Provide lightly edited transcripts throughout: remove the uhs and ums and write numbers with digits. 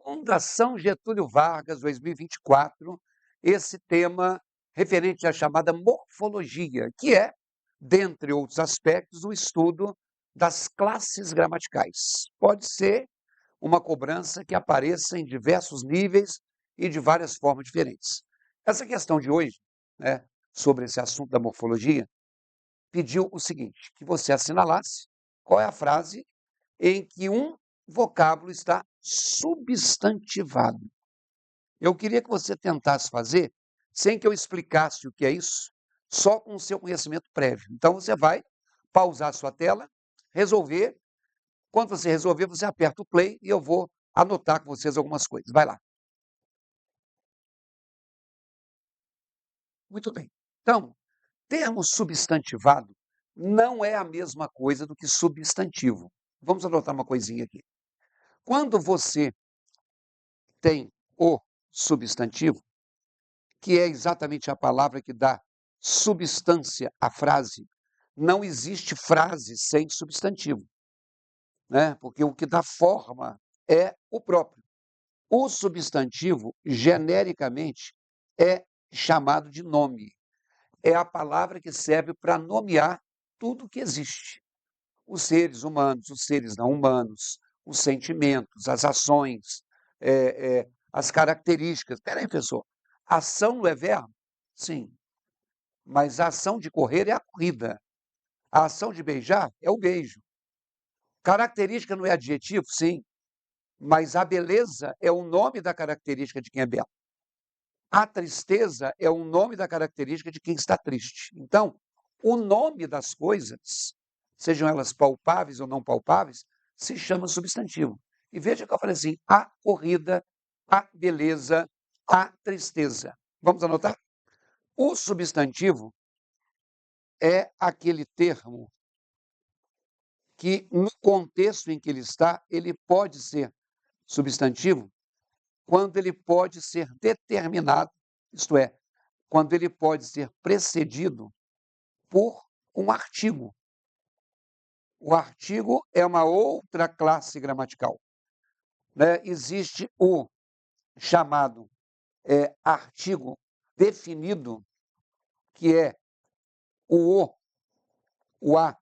Fundação Getúlio Vargas, 2024, esse tema referente à chamada morfologia, que é, dentre outros aspectos, o estudo das classes gramaticais. Pode ser uma cobrança que apareça em diversos níveis e de várias formas diferentes. Essa questão de hoje, né, sobre esse assunto da morfologia, pediu o seguinte, que você assinalasse qual é a frase em que um vocábulo está substantivado. Eu queria que você tentasse fazer sem que eu explicasse o que é isso, só com o seu conhecimento prévio. Então, você vai pausar a sua tela, resolver. Quando você resolver, você aperta o play e eu vou anotar com vocês algumas coisas. Vai lá. Muito bem. Então, termo substantivado não é a mesma coisa do que substantivo. Vamos anotar uma coisinha aqui. Quando você tem o substantivo, que é exatamente a palavra que dá substância à frase, não existe frase sem substantivo, né? Porque o que dá forma é o próprio. O substantivo, genericamente, é chamado de nome. É a palavra que serve para nomear tudo que existe. Os seres humanos, os seres não humanos, os sentimentos, as ações, as características. Espera aí, professor. Ação não é verbo? Sim. Mas a ação de correr é a corrida. A ação de beijar é o beijo. Característica não é adjetivo? Sim. Mas a beleza é o nome da característica de quem é belo. A tristeza é o nome da característica de quem está triste. Então, o nome das coisas, sejam elas palpáveis ou não palpáveis, se chama substantivo. E veja que eu falei assim, a corrida, a beleza, a tristeza. Vamos anotar? O substantivo é aquele termo que, no contexto em que ele está, ele pode ser substantivo quando ele pode ser determinado, isto é, quando ele pode ser precedido por um artigo. O artigo é uma outra classe gramatical, né? Existe o chamado artigo definido, que é o a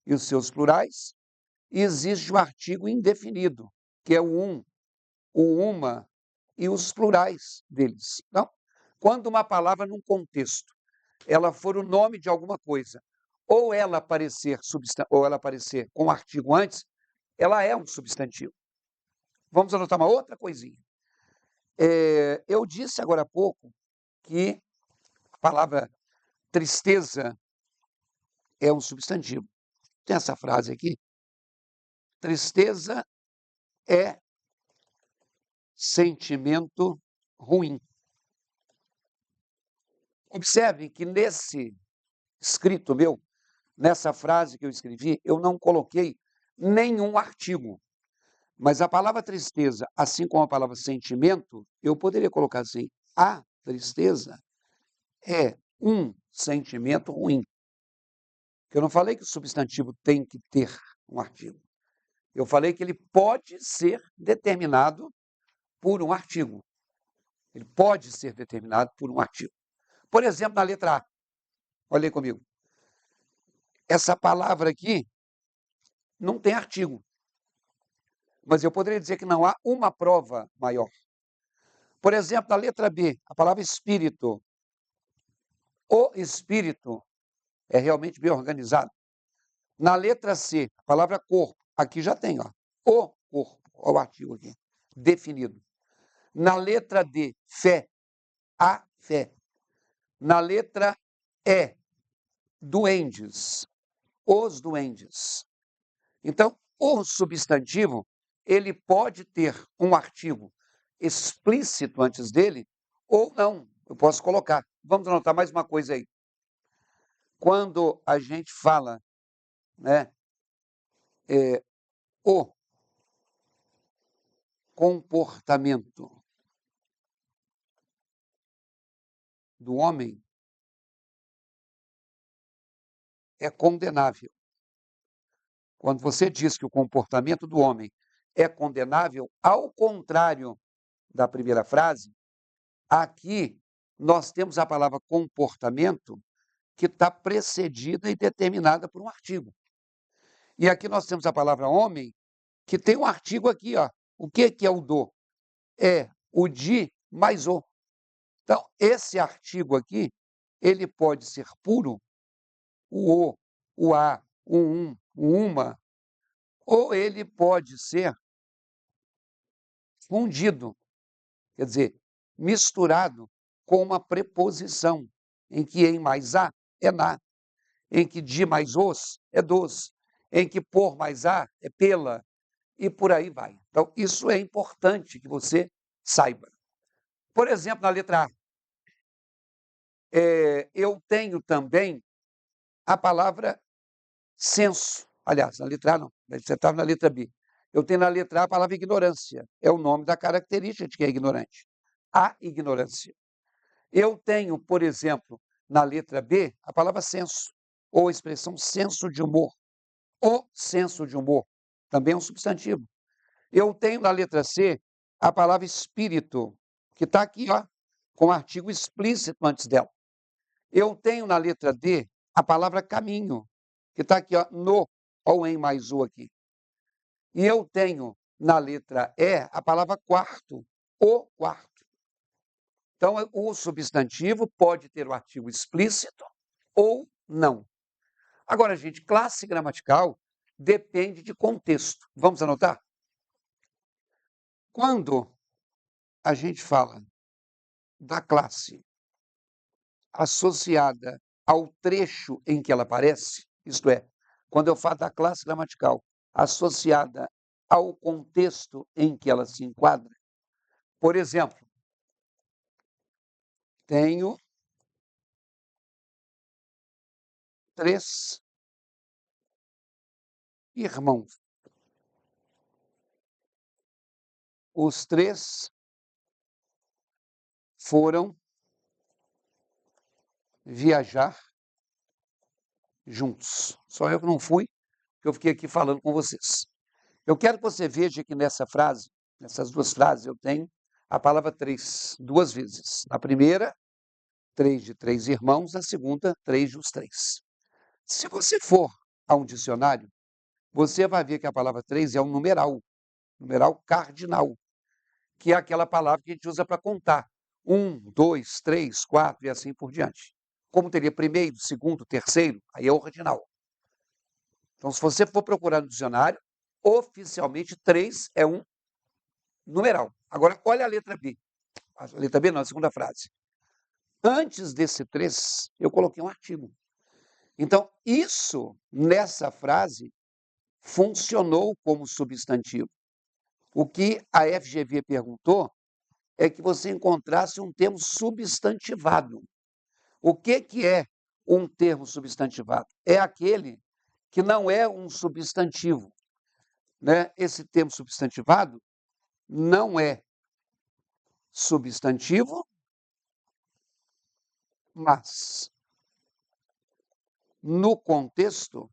e os seus plurais, e existe o artigo indefinido, que é o uma e os plurais deles. Então, quando uma palavra num contexto, ela for o nome de alguma coisa, ou ela aparecer com um artigo antes, ela é um substantivo. Vamos anotar uma outra coisinha. Eu disse agora há pouco que a palavra tristeza é um substantivo. Tem essa frase aqui. Tristeza é sentimento ruim. Observem que nesse escrito meu, nessa frase que eu escrevi, eu não coloquei nenhum artigo. Mas a palavra tristeza, assim como a palavra sentimento, eu poderia colocar assim: a tristeza é um sentimento ruim. Eu não falei que o substantivo tem que ter um artigo. Eu falei que ele pode ser determinado por um artigo. Ele pode ser determinado por um artigo. Por exemplo, na letra A. Olha aí comigo. Essa palavra aqui não tem artigo. Mas eu poderia dizer que não há uma prova maior. Por exemplo, na letra B, a palavra espírito. O espírito é realmente bem organizado. Na letra C, a palavra corpo. Aqui já tem, ó. O corpo. Olha o artigo aqui. Definido. Na letra D, fé. A fé. Na letra E, duendes. Os duendes. Então, o substantivo, ele pode ter um artigo explícito antes dele, ou não. Eu posso colocar. Vamos anotar mais uma coisa aí. Quando a gente fala, né, o comportamento do homem é condenável. Quando você diz que o comportamento do homem é condenável, ao contrário da primeira frase, aqui nós temos a palavra comportamento que está precedida e determinada por um artigo. E aqui nós temos a palavra homem, que tem um artigo aqui, ó. O que é o do? É o de mais o. Então, esse artigo aqui, ele pode ser puro, o a, o o uma, ou ele pode ser fundido, quer dizer, misturado com uma preposição, em que em mais a é na, em que de mais os é dos, em que por mais a é pela, e por aí vai. Então, isso é importante que você saiba. Por exemplo, na letra A, eu tenho também a palavra senso. Aliás, na letra A não, você estava na letra B. Eu tenho na letra A a palavra ignorância. É o nome da característica de quem é ignorante. A ignorância. Eu tenho, por exemplo, na letra B, a palavra senso, ou a expressão senso de humor. O senso de humor, também é um substantivo. Eu tenho na letra C a palavra espírito, que está aqui, ó, com artigo explícito antes dela. Eu tenho na letra D a palavra caminho, que está aqui, ó, no ou em mais o aqui. E eu tenho na letra E a palavra quarto, o quarto. Então, o substantivo pode ter o artigo explícito ou não. Agora, gente, classe gramatical depende de contexto. Vamos anotar? Quando a gente fala da classe associada ao trecho em que ela aparece, isto é, quando eu falo da classe gramatical associada ao contexto em que ela se enquadra, por exemplo, tenho 3 irmãos. Os 3 foram viajar juntos. Só eu que não fui, que eu fiquei aqui falando com vocês. Eu quero que você veja que nessa frase, nessas duas frases, eu tenho a palavra 3, 2 vezes. Na primeira, 3 de 3 irmãos, na segunda, 3 de os 3. Se você for a um dicionário, você vai ver que a palavra 3 é um numeral cardinal, que é aquela palavra que a gente usa para contar. 1, 2, 3, 4 e assim por diante. Como teria primeiro, segundo, terceiro, aí é ordinal. Então, se você for procurar no dicionário, oficialmente 3 é um numeral. Agora, olha a letra B. A letra B não, a segunda frase. Antes desse 3, eu coloquei um artigo. Então, isso, nessa frase, funcionou como substantivo. O que a FGV perguntou é que você encontrasse um termo substantivado. O que é um termo substantivado? É aquele que não é um substantivo, né? Esse termo substantivado não é substantivo, mas no contexto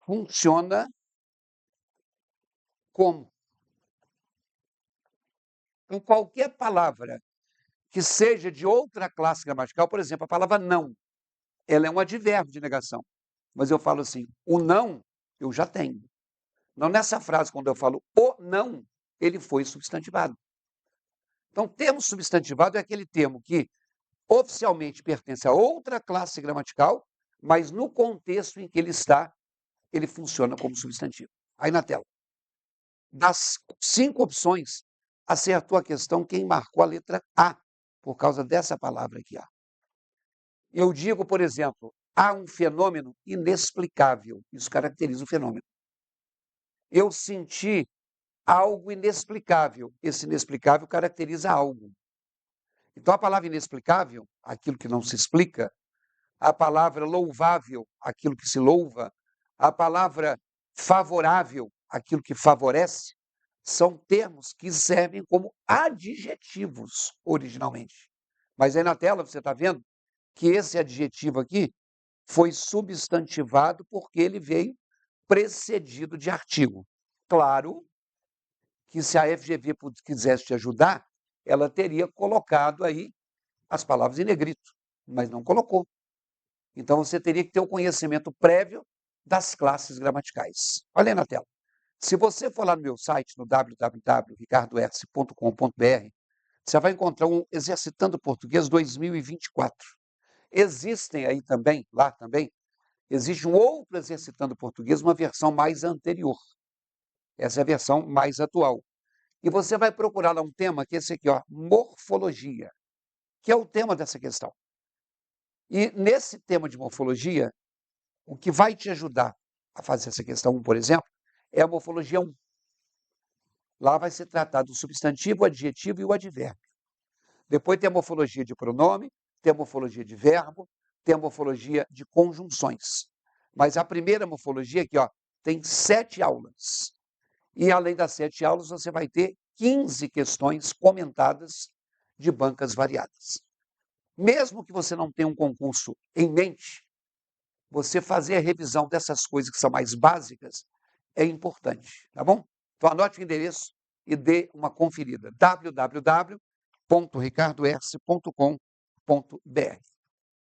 funciona como? Em qualquer palavra que seja de outra classe gramatical, por exemplo, a palavra não, ela é um advérbio de negação. Mas eu falo assim, o não eu já tenho. Não nessa frase, quando eu falo o não, ele foi substantivado. Então, termo substantivado é aquele termo que oficialmente pertence a outra classe gramatical, mas no contexto em que ele está, ele funciona como substantivo. Aí na tela. Das 5 opções, acertou a questão quem marcou a letra A, por causa dessa palavra aqui. A. Eu digo, por exemplo, há um fenômeno inexplicável. Isso caracteriza o fenômeno. Eu senti algo inexplicável. Esse inexplicável caracteriza algo. Então, a palavra inexplicável, aquilo que não se explica, a palavra louvável, aquilo que se louva, a palavra favorável, aquilo que favorece, são termos que servem como adjetivos originalmente. Mas aí na tela você está vendo que esse adjetivo aqui foi substantivado porque ele veio precedido de artigo. Claro que se a FGV quisesse te ajudar, ela teria colocado aí as palavras em negrito, mas não colocou. Então você teria que ter o conhecimento prévio das classes gramaticais. Olha aí na tela. Se você for lá no meu site, no www.ricardoherce.com.br, você vai encontrar um Exercitando Português 2024. Existem aí também, lá também, existe um outro Exercitando Português, uma versão mais anterior. Essa é a versão mais atual. E você vai procurar lá um tema, que é esse aqui, ó, morfologia, que é o tema dessa questão. E nesse tema de morfologia, o que vai te ajudar a fazer essa questão 1, por exemplo, é a morfologia 1. Lá vai ser tratado o substantivo, o adjetivo e o advérbio. Depois tem a morfologia de pronome, tem a morfologia de verbo, tem a morfologia de conjunções. Mas a primeira morfologia aqui, ó, tem 7 aulas. E além das 7 aulas, você vai ter 15 questões comentadas de bancas variadas. Mesmo que você não tenha um concurso em mente, você fazer a revisão dessas coisas que são mais básicas é importante, tá bom? Então anote o endereço e dê uma conferida. www.ricardoherce.com.br